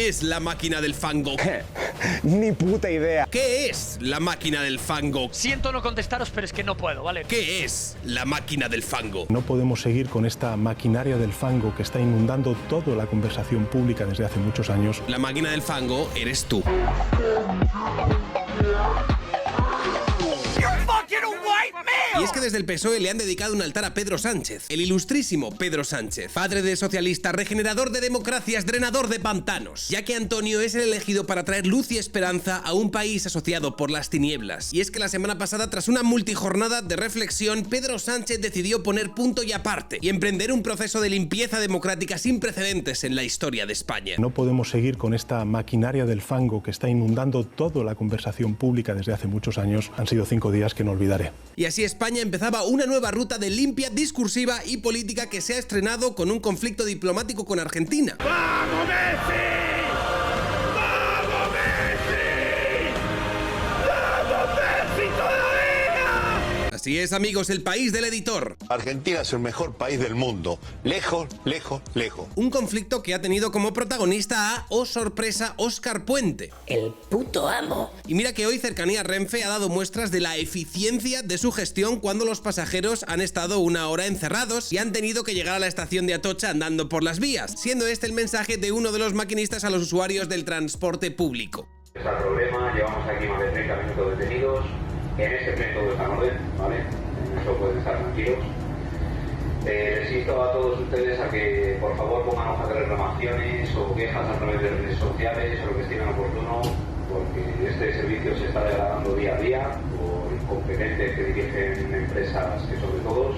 ¿Qué es la máquina del fango? Ni puta idea. ¿Qué es la máquina del fango? Siento no contestaros, pero es que no puedo, ¿vale? ¿Qué es la máquina del fango? No podemos seguir con esta maquinaria del fango que está inundando toda la conversación pública desde hace muchos años. La máquina del fango eres tú. Y es que desde el PSOE le han dedicado un altar a Pedro Sánchez, el ilustrísimo Pedro Sánchez, padre de socialista, regenerador de democracias, drenador de pantanos, ya que Antonio es el elegido para traer luz y esperanza a un país asociado por las tinieblas. Y es que la semana pasada, tras una multijornada de reflexión, Pedro Sánchez decidió poner punto y aparte y emprender un proceso de limpieza democrática sin precedentes en la historia de España. No podemos seguir con esta maquinaria del fango que está inundando toda la conversación pública desde hace muchos años. Han sido 5 días que no olvidaré. Y así España empezaba una nueva ruta de limpia, discursiva y política que se ha estrenado con un conflicto diplomático con Argentina. ¡Vamos, Messi! ¡Vamos, Messi! ¡Vamos, Messi todavía! Así es, amigos, el país del editor. Argentina es el mejor país del mundo. Lejos, lejos, lejos. Un conflicto que ha tenido como protagonista a, oh sorpresa, Óscar Puente. El puto amo. Y mira que hoy Cercanías Renfe ha dado muestras de la eficiencia de su gestión cuando los pasajeros han estado 1 hora encerrados y han tenido que llegar a la estación de Atocha andando por las vías, siendo este el mensaje de uno de los maquinistas a los usuarios del transporte público. Es el problema, llevamos aquí más de 30 minutos detenidos, en ese método está en orden, ¿vale? En eso pueden estar tranquilos. Les insto a todos ustedes a que por favor pongan hojas de reclamaciones o quejas a través de redes sociales o lo que estimen oportuno, porque este servicio se está degradando día a día por incompetentes que dirigen empresas que son de todos,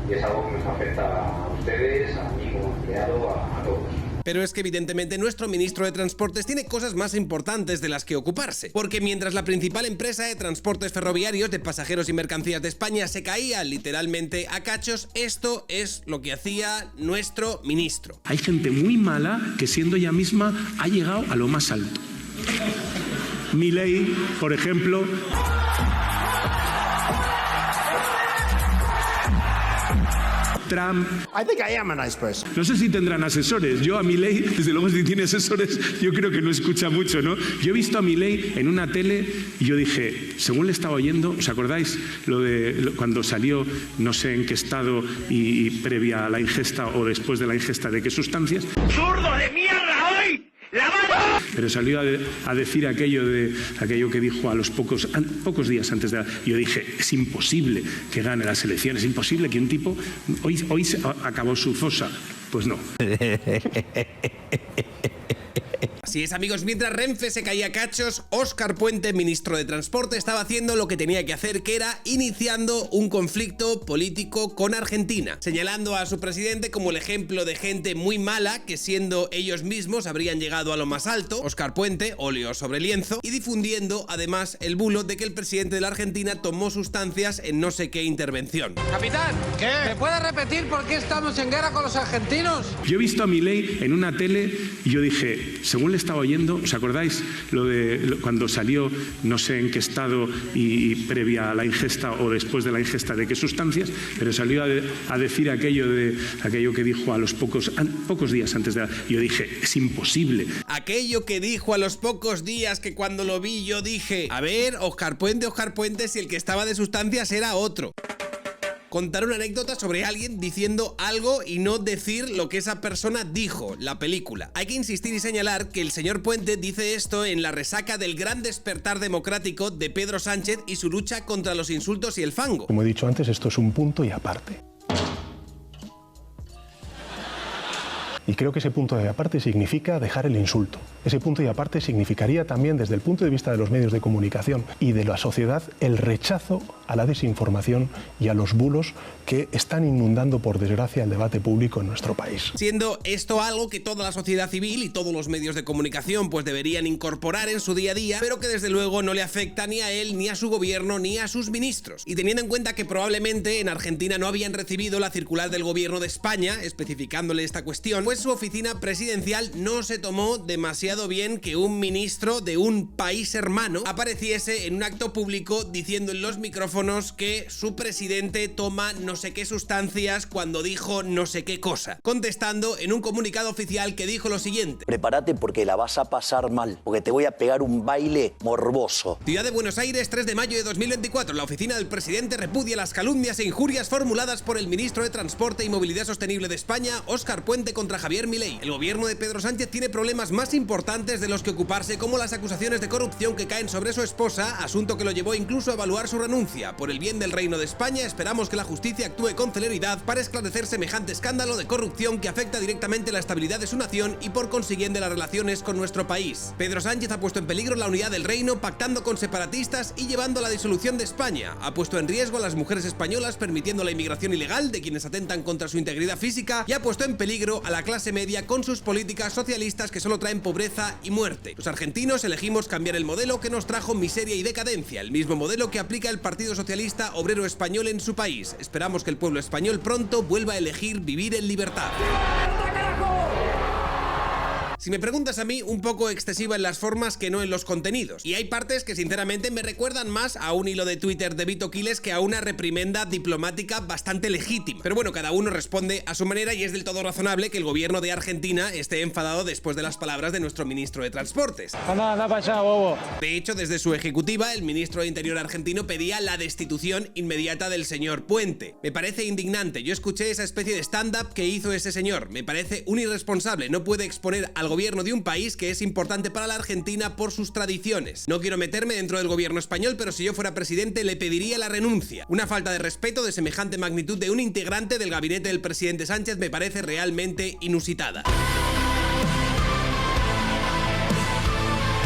y es algo que nos afecta a ustedes, a mí como empleado, a todos. Pero es que evidentemente nuestro ministro de Transportes tiene cosas más importantes de las que ocuparse, porque mientras la principal empresa de transportes ferroviarios de pasajeros y mercancías de España se caía literalmente a cachos, esto es lo que hacía nuestro ministro. Hay gente muy mala que siendo ella misma ha llegado a lo más alto. Milei, por ejemplo... Trump. I think I am a nice person. No sé si tendrán asesores. Yo a Milei, desde luego si tiene asesores, yo creo que no escucha mucho, ¿no? Yo he visto a Milei en una tele y yo dije, según le estaba oyendo, ¿os acordáis cuando salió, no sé en qué estado y previa a la ingesta o después de la ingesta de qué sustancias? ¡Zurdo de mierda hoy! ¡La mano! Pero salió a decir aquello que dijo a los pocos días antes de... Yo dije, es imposible que gane las elecciones, es imposible que un tipo... Hoy acabó su fosa. Pues no. Así es, amigos, mientras Renfe se caía a cachos, Óscar Puente, ministro de Transporte, estaba haciendo lo que tenía que hacer, que era iniciando un conflicto político con Argentina, señalando a su presidente como el ejemplo de gente muy mala que siendo ellos mismos habrían llegado a lo más alto, Óscar Puente, óleo sobre lienzo, y difundiendo además el bulo de que el presidente de la Argentina tomó sustancias en no sé qué intervención. Capitán, ¿qué? ¿Me puede repetir por qué estamos en guerra con los argentinos? Yo he visto a Milei en una tele y yo dije, según le estaba oyendo, ¿os acordáis cuando salió, no sé en qué estado y previa a la ingesta o después de la ingesta de qué sustancias? Pero salió a decir aquello que dijo a los pocos días antes de... Yo dije, es imposible. Aquello que dijo a los pocos días, que cuando lo vi yo dije, a ver, Óscar Puente, si el que estaba de sustancias era otro. Contar una anécdota sobre alguien diciendo algo y no decir lo que esa persona dijo, la película. Hay que insistir y señalar que el señor Puente dice esto en la resaca del gran despertar democrático de Pedro Sánchez y su lucha contra los insultos y el fango. Como he dicho antes, esto es un punto y aparte. Y creo que ese punto y aparte significa dejar el insulto. Ese punto y aparte significaría también, desde el punto de vista de los medios de comunicación y de la sociedad, el rechazo a la desinformación y a los bulos que están inundando, por desgracia, el debate público en nuestro país. Siendo esto algo que toda la sociedad civil y todos los medios de comunicación pues deberían incorporar en su día a día, pero que desde luego no le afecta ni a él, ni a su gobierno, ni a sus ministros. Y teniendo en cuenta que probablemente en Argentina no habían recibido la circular del gobierno de España especificándole esta cuestión, pues pues su oficina presidencial no se tomó demasiado bien que un ministro de un país hermano apareciese en un acto público diciendo en los micrófonos que su presidente toma no sé qué sustancias cuando dijo no sé qué cosa, contestando en un comunicado oficial que dijo lo siguiente: prepárate porque la vas a pasar mal, porque te voy a pegar un baile morboso. Ciudad de Buenos Aires, 3 de mayo de 2024. La oficina del presidente repudia las calumnias e injurias formuladas por el ministro de Transporte y Movilidad Sostenible de España, Óscar Puente, contra Javier Milei. El gobierno de Pedro Sánchez tiene problemas más importantes de los que ocuparse, como las acusaciones de corrupción que caen sobre su esposa, asunto que lo llevó incluso a evaluar su renuncia. Por el bien del Reino de España, esperamos que la justicia actúe con celeridad para esclarecer semejante escándalo de corrupción que afecta directamente la estabilidad de su nación y por consiguiente las relaciones con nuestro país. Pedro Sánchez ha puesto en peligro la unidad del reino, pactando con separatistas y llevando a la disolución de España. Ha puesto en riesgo a las mujeres españolas, permitiendo la inmigración ilegal de quienes atentan contra su integridad física, y ha puesto en peligro a la clase media con sus políticas socialistas que solo traen pobreza y muerte. Los argentinos elegimos cambiar el modelo que nos trajo miseria y decadencia, el mismo modelo que aplica el Partido Socialista Obrero Español en su país. Esperamos que el pueblo español pronto vuelva a elegir vivir en libertad. Si me preguntas a mí, un poco excesiva en las formas que no en los contenidos. Y hay partes que sinceramente me recuerdan más a un hilo de Twitter de Vito Quiles que a una reprimenda diplomática bastante legítima. Pero bueno, cada uno responde a su manera y es del todo razonable que el gobierno de Argentina esté enfadado después de las palabras de nuestro ministro de Transportes. Anda para allá, bobo. De hecho, desde su ejecutiva, el ministro de Interior argentino pedía la destitución inmediata del señor Puente. Me parece indignante. Yo escuché esa especie de stand-up que hizo ese señor. Me parece un irresponsable. No puede exponer al gobierno de un país que es importante para la Argentina por sus tradiciones. No quiero meterme dentro del gobierno español, pero si yo fuera presidente le pediría la renuncia. Una falta de respeto de semejante magnitud de un integrante del gabinete del presidente Sánchez me parece realmente inusitada.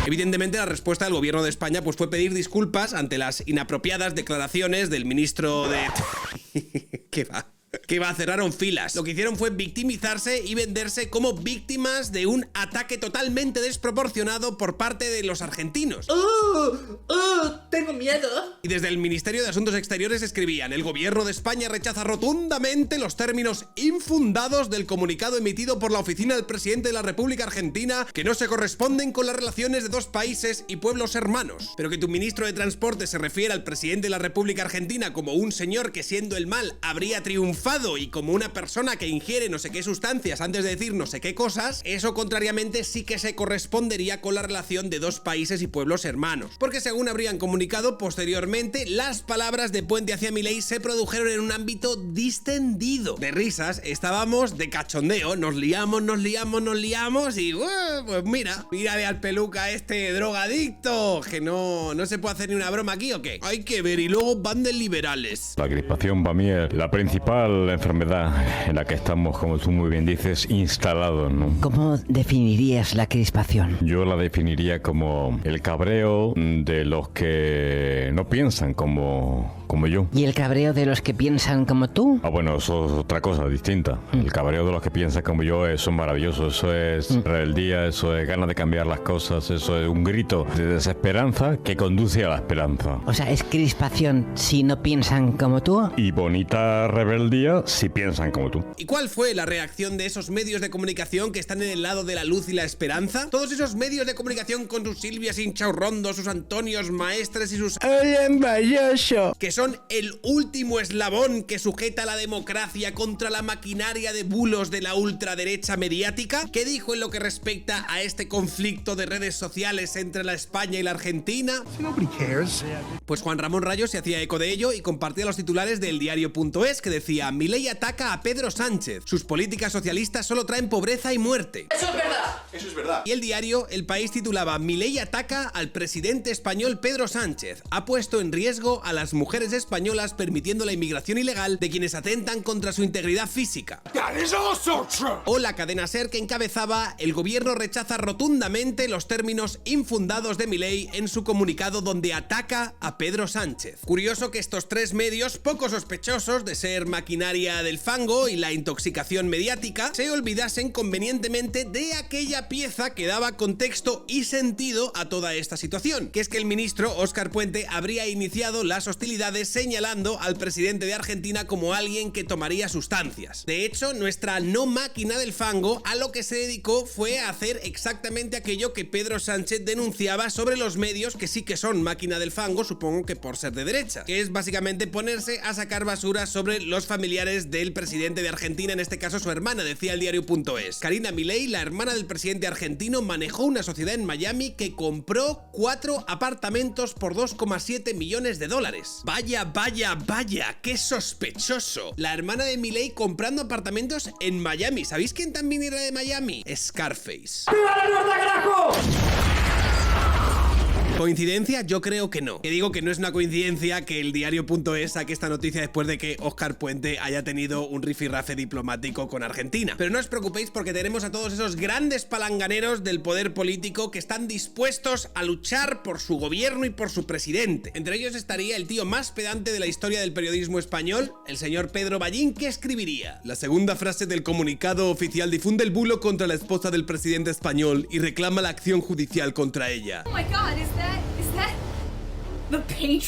Evidentemente la respuesta del gobierno de España pues fue pedir disculpas ante las inapropiadas declaraciones del ministro de... que cerraron filas. Lo que hicieron fue victimizarse y venderse como víctimas de un ataque totalmente desproporcionado por parte de los argentinos. Tengo miedo. Y desde el Ministerio de Asuntos Exteriores escribían: el gobierno de España rechaza rotundamente los términos infundados del comunicado emitido por la oficina del presidente de la República Argentina, que no se corresponden con las relaciones de dos países y pueblos hermanos. Pero que tu ministro de Transporte se refiere al presidente de la República Argentina como un señor que, siendo el mal, habría triunfado y como una persona que ingiere no sé qué sustancias antes de decir no sé qué cosas, eso contrariamente sí que se correspondería con la relación de dos países y pueblos hermanos. Porque según habrían comunicado posteriormente, las palabras de Puente hacia Milei se produjeron en un ámbito distendido. De risas, estábamos de cachondeo, nos liamos y pues mira de al peluca este drogadicto, que no se puede hacer ni una broma aquí o qué. Hay que ver, y luego van de liberales. La crispación para mí es la principal enfermedad en la que estamos, como tú muy bien dices, instalados, ¿no? ¿Cómo definirías la crispación? Yo la definiría como el cabreo de los que no piensan como yo. ¿Y el cabreo de los que piensan como tú? Bueno, eso es otra cosa distinta. El cabreo de los que piensan como yo, eso es maravilloso, eso es rebeldía, eso es ganas de cambiar las cosas, eso es un grito de desesperanza que conduce a la esperanza. O sea, es crispación si no piensan como tú. Y bonita rebeldía si piensan como tú. ¿Y cuál fue la reacción de esos medios de comunicación que están en el lado de la luz y la esperanza? Todos esos medios de comunicación con sus Silvias Inchaurrondo, sus Antonios Maestres y sus... que son el último eslabón que sujeta la democracia contra la maquinaria de bulos de la ultraderecha mediática. ¿Qué dijo en lo que respecta a este conflicto de redes sociales entre la España y la Argentina? Pues Juan Ramón Rayo se hacía eco de ello y compartía los titulares del diario.es que decía: Milei ataca a Pedro Sánchez, sus políticas socialistas solo traen pobreza y muerte. Eso es verdad. Eso es verdad. Y el diario El País titulaba: Milei ataca al presidente español Pedro Sánchez, ha puesto en riesgo a las mujeres españolas permitiendo la inmigración ilegal de quienes atentan contra su integridad física. O la cadena SER, que encabezaba: el gobierno rechaza rotundamente los términos infundados de Milei en su comunicado donde ataca a Pedro Sánchez. Curioso que estos tres medios, poco sospechosos de ser maquinaria maquinaria del fango y la intoxicación mediática, se olvidasen convenientemente de aquella pieza que daba contexto y sentido a toda esta situación, que es que el ministro Óscar Puente habría iniciado las hostilidades señalando al presidente de Argentina como alguien que tomaría sustancias. De hecho, nuestra no máquina del fango a lo que se dedicó fue a hacer exactamente aquello que Pedro Sánchez denunciaba sobre los medios que sí que son máquina del fango, supongo que por ser de derecha, que es básicamente ponerse a sacar basura sobre los familiares del presidente de Argentina, en este caso su hermana, decía el diario.es. Karina Milei, la hermana del presidente argentino, manejó una sociedad en Miami que compró 4 apartamentos por 2,7 millones de dólares. Vaya, vaya, vaya, qué sospechoso. La hermana de Milei comprando apartamentos en Miami. ¿Sabéis quién también era de Miami? Scarface. ¡Viva la Norte, carajo! ¿Coincidencia? Yo creo que no. Que digo que no es una coincidencia que el diario.es saque esta noticia después de que Óscar Puente haya tenido un rifirrafe diplomático con Argentina. Pero no os preocupéis porque tenemos a todos esos grandes palanganeros del poder político que están dispuestos a luchar por su gobierno y por su presidente. Entre ellos estaría el tío más pedante de la historia del periodismo español, el señor Pedro Ballín, que escribiría: la segunda frase del comunicado oficial difunde el bulo contra la esposa del presidente español y reclama la acción judicial contra ella. Oh my God, is that the patriarchy?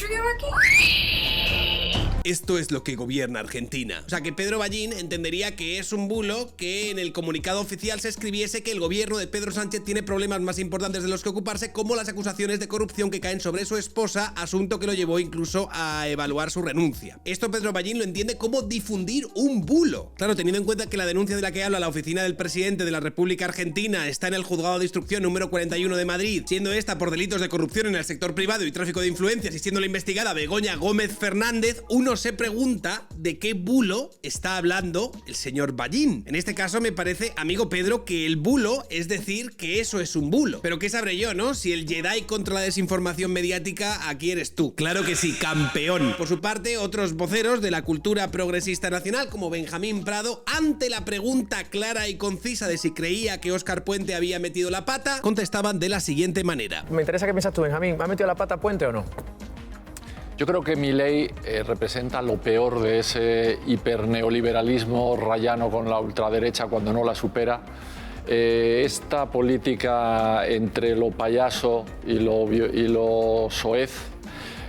Esto es lo que gobierna Argentina. O sea que Pedro Ballín entendería que es un bulo que en el comunicado oficial se escribiese que el gobierno de Pedro Sánchez tiene problemas más importantes de los que ocuparse, como las acusaciones de corrupción que caen sobre su esposa, asunto que lo llevó incluso a evaluar su renuncia. Esto Pedro Ballín lo entiende como difundir un bulo. Claro, teniendo en cuenta que la denuncia de la que habla la oficina del presidente de la República Argentina está en el juzgado de instrucción número 41 de Madrid, siendo esta por delitos de corrupción en el sector privado y tráfico de influencias y siendo la investigada Begoña Gómez Fernández, uno se pregunta de qué bulo está hablando el señor Ballín. En este caso me parece, amigo Pedro, que el bulo es decir que eso es un bulo. Pero qué sabré yo, ¿no? Si el Jedi contra la desinformación mediática, aquí eres tú. Claro que sí, campeón. Por su parte, otros voceros de la cultura progresista nacional, como Benjamín Prado, ante la pregunta clara y concisa de si creía que Óscar Puente había metido la pata, contestaban de la siguiente manera. Me interesa qué piensas tú, Benjamín. ¿Ha metido la pata Puente o no? Yo creo que Milei representa lo peor de ese hiperneoliberalismo rayano con la ultraderecha cuando no la supera. Esta política entre lo payaso y lo soez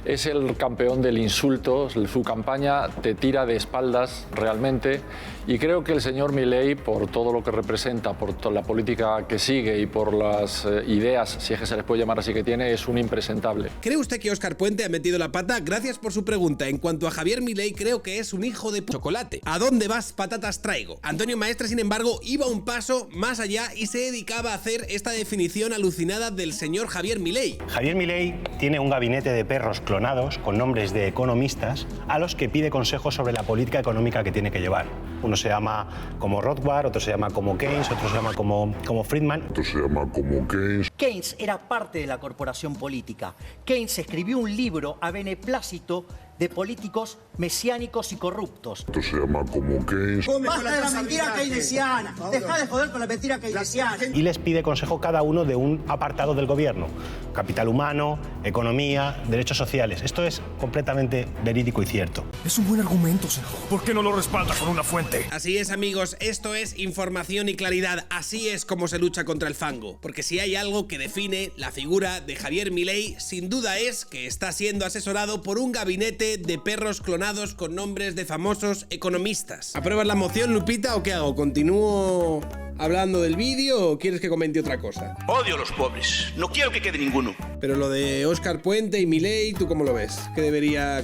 es el campeón del insulto. Su campaña te tira de espaldas realmente, y creo que el señor Milei, por todo lo que representa, por toda la política que sigue y por las ideas, si es que se les puede llamar así, que tiene, es un impresentable. ¿Cree usted que Óscar Puente ha metido la pata? Gracias por su pregunta. En cuanto a Javier Milei, creo que es un hijo de chocolate. ¿A dónde vas, patatas traigo? Antonio Maestre, sin embargo, iba un paso más allá y se dedicaba a hacer esta definición alucinada del señor Javier Milei. Javier Milei tiene un gabinete de perros clonados con nombres de economistas a los que pide consejos sobre la política económica que tiene que llevar. Uno se llama como Rothbard, otro se llama como Keynes, otro se llama como Friedman. Otro se llama como Keynes. Keynes era parte de la corporación política. Keynes escribió un libro a beneplácito de políticos mesiánicos y corruptos. Esto se llama como Keynes. Basta de la mentira keynesiana. Deja de joder con la mentira keynesiana. Y les pide consejo cada uno de un apartado del gobierno. Capital humano, economía, derechos sociales. Esto es completamente verídico y cierto. Es un buen argumento, senador. ¿Por qué no lo respalda con una fuente? Así es, amigos. Esto es información y claridad. Así es como se lucha contra el fango. Porque si hay algo que define la figura de Javier Milei, sin duda es que está siendo asesorado por un gabinete de perros clonados con nombres de famosos economistas. ¿Apruebas la moción, Lupita, o qué hago? ¿Continúo hablando del vídeo o quieres que comente otra cosa? Odio a los pobres. No quiero que quede ninguno. Pero lo de Óscar Puente y Milei, ¿tú cómo lo ves?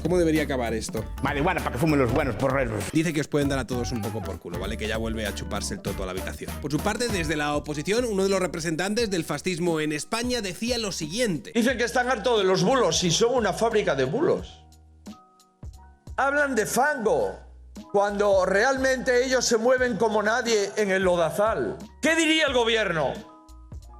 ¿Cómo debería acabar esto? Marihuana para que fumen los buenos porreros. Dice que os pueden dar a todos un poco por culo, ¿vale? Que ya vuelve a chuparse el toto a la habitación. Por su parte, desde la oposición, uno de los representantes del fascismo en España decía lo siguiente. Dicen que están hartos de los bulos y son una fábrica de bulos. Hablan de fango, cuando realmente ellos se mueven como nadie en el lodazal. ¿Qué diría el gobierno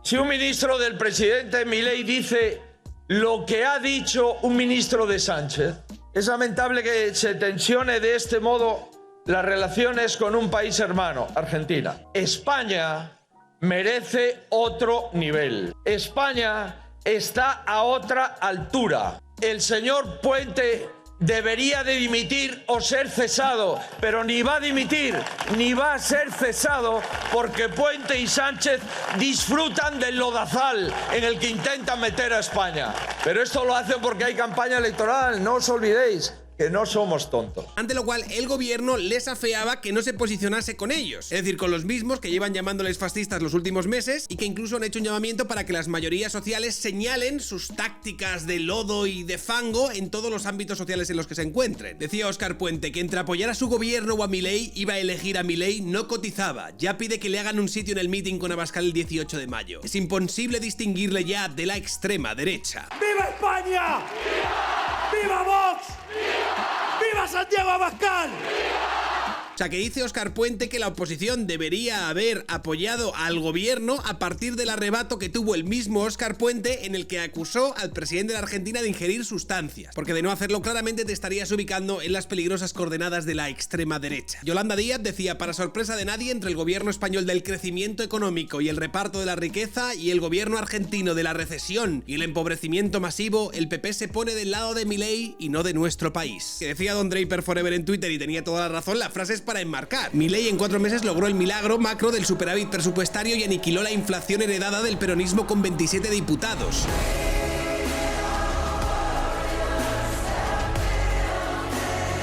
si un ministro del presidente Milei dice lo que ha dicho un ministro de Sánchez? Es lamentable que se tensione de este modo las relaciones con un país hermano, Argentina. España merece otro nivel. España está a otra altura. El señor Puente debería de dimitir o ser cesado, pero ni va a dimitir ni va a ser cesado porque Puente y Sánchez disfrutan del lodazal en el que intentan meter a España. Pero esto lo hacen porque hay campaña electoral, no os olvidéis que no somos tontos. Ante lo cual el gobierno les afeaba que no se posicionase con ellos, es decir, con los mismos que llevan llamándoles fascistas los últimos meses y que incluso han hecho un llamamiento para que las mayorías sociales señalen sus tácticas de lodo y de fango en todos los ámbitos sociales en los que se encuentren. Decía Óscar Puente que entre apoyar a su gobierno o a Milei iba a elegir a Milei, no cotizaba, ya pide que le hagan un sitio en el meeting con Abascal el 18 de mayo. Es imposible distinguirle ya de la extrema derecha. ¡Viva España! ¡Viva Vox! ¡Viva Santiago Abascal! O sea, que dice Óscar Puente que la oposición debería haber apoyado al gobierno a partir del arrebato que tuvo el mismo Óscar Puente en el que acusó al presidente de la Argentina de ingerir sustancias, porque de no hacerlo claramente te estarías ubicando en las peligrosas coordenadas de la extrema derecha. Yolanda Díaz decía, para sorpresa de nadie, entre el gobierno español del crecimiento económico y el reparto de la riqueza y el gobierno argentino de la recesión y el empobrecimiento masivo, el PP se pone del lado de Milei y no de nuestro país. Que decía Don Draper Forever en Twitter y tenía toda la razón, la frase es para enmarcar. Milei en 4 meses logró el milagro macro del superávit presupuestario y aniquiló la inflación heredada del peronismo con 27 diputados.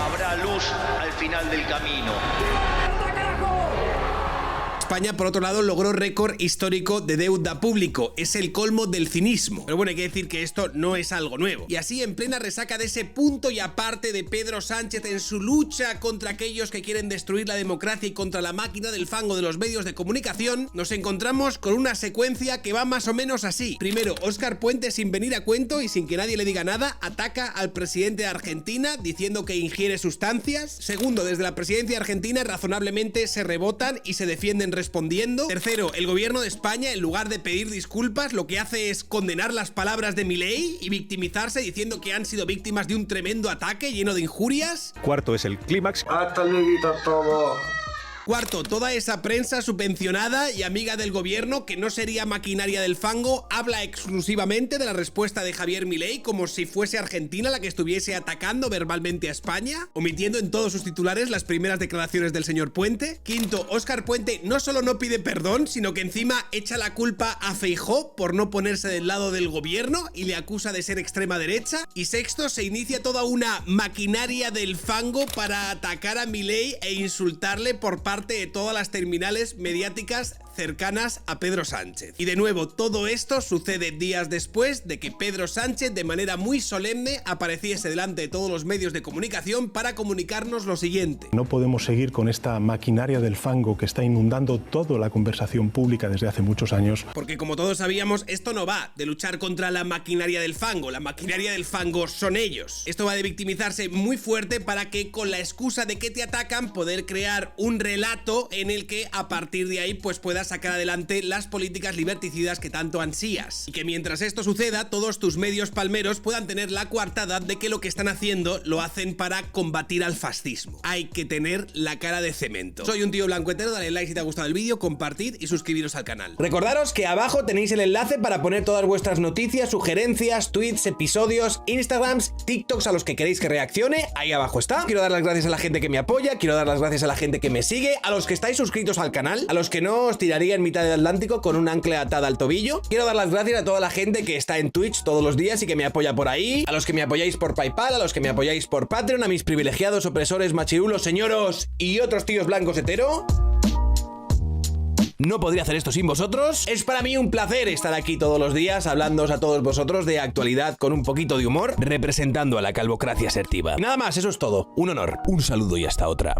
Habrá luz al final del camino. España, por otro lado, logró récord histórico de deuda público. Es el colmo del cinismo. Pero bueno, hay que decir que esto no es algo nuevo. Y así, en plena resaca de ese punto y aparte de Pedro Sánchez en su lucha contra aquellos que quieren destruir la democracia y contra la máquina del fango de los medios de comunicación, nos encontramos con una secuencia que va más o menos así. Primero, Óscar Puente, sin venir a cuento y sin que nadie le diga nada, ataca al presidente de Argentina diciendo que ingiere sustancias. Segundo, desde la presidencia argentina razonablemente se rebotan y se defienden respondiendo. Tercero, el gobierno de España, en lugar de pedir disculpas, lo que hace es condenar las palabras de Milei y victimizarse diciendo que han sido víctimas de un tremendo ataque lleno de injurias. Cuarto es el clímax. Hasta luego todo. Cuarto, toda esa prensa subvencionada y amiga del gobierno que no sería maquinaria del fango habla exclusivamente de la respuesta de Javier Milei como si fuese Argentina la que estuviese atacando verbalmente a España, omitiendo en todos sus titulares las primeras declaraciones del señor Puente. Quinto, Óscar Puente no solo no pide perdón, sino que encima echa la culpa a Feijóo por no ponerse del lado del gobierno y le acusa de ser extrema derecha. Y sexto, se inicia toda una maquinaria del fango para atacar a Milei e insultarle por parte de todas las terminales mediáticas cercanas a Pedro Sánchez. Y de nuevo, todo esto sucede días después de que Pedro Sánchez de manera muy solemne apareciese delante de todos los medios de comunicación para comunicarnos lo siguiente. No podemos seguir con esta maquinaria del fango que está inundando toda la conversación pública desde hace muchos años. Porque como todos sabíamos, esto no va de luchar contra la maquinaria del fango. La maquinaria del fango son ellos. Esto va de victimizarse muy fuerte para que, con la excusa de que te atacan, poder crear un relato en el que a partir de ahí pues puedas sacar adelante las políticas liberticidas que tanto ansías. Y que mientras esto suceda, todos tus medios palmeros puedan tener la coartada de que lo que están haciendo lo hacen para combatir al fascismo. Hay que tener la cara de cemento. Soy un tío blanco hetero, dale like si te ha gustado el vídeo, compartid y suscribiros al canal. Recordaros que abajo tenéis el enlace para poner todas vuestras noticias, sugerencias, tweets, episodios, Instagrams, TikToks a los que queréis que reaccione. Ahí abajo está. Quiero dar las gracias a la gente que me apoya, quiero dar las gracias a la gente que me sigue, a los que estáis suscritos al canal, a los que no os tiraría en mitad del Atlántico con un ancla atada al tobillo. Quiero dar las gracias a toda la gente que está en Twitch todos los días y que me apoya por ahí, a los que me apoyáis por PayPal, a los que me apoyáis por Patreon, a mis privilegiados opresores machirulos, señoros y otros tíos blancos hetero. No podría hacer esto sin vosotros. Es para mí un placer estar aquí todos los días hablándoos a todos vosotros de actualidad con un poquito de humor, representando a la calvocracia asertiva. Nada más, eso es todo. Un honor, un saludo y hasta otra.